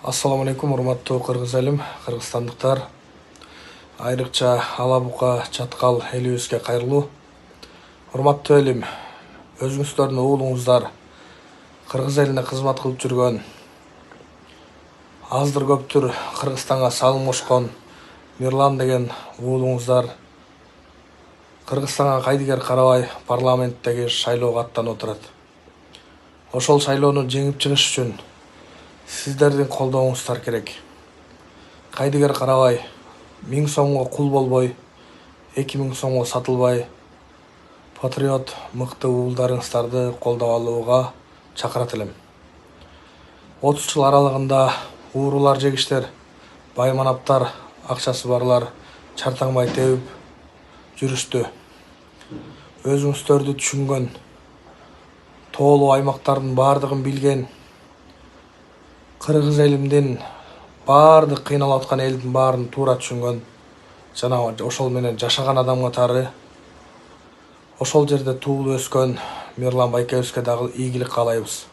Ассаламу алейкум, урматтуу кыргыз элим, кыргызстандыктар. Айрыкча Алабука, Чаткал элибизге кайрылуу. Урматтуу элим, өзүңүздөрдүн уулуңуздар кыргыз элине кызмат кылып жүргөн, аздыр көптүр Кыргызстанга салым кошкон Мирлан деген уулуңуздар Кыргызстанга кайдыгер карабай парламенттеги шайлоого аттанып отурат. Ошол шайлоону жеңип чыгыш үчүн сиздердин колдооңуздар керек. Кайдыгер карабай 1000 сомго кул болбой, 2000 сомго сатылбай, патриот мыкты уулдарыңыздарды колдоп алууга чакырат элем. 30 жыл аралыгында уурулар жегиштер, байманаптар, акчасы барлар чартаңбай тебип жүрүштү. Өзүңүздөрдү түшүнгөн, тоолуу аймактардын баардыгын билген, кыргыз элимдин баардык кыйналып аткан элдин баарын туура түшүнгөн, жана ошол менен жашаган адам катары ошол жерде туулуп өскөн Мирлан байкебизге дагы ийгилик каалайбыз.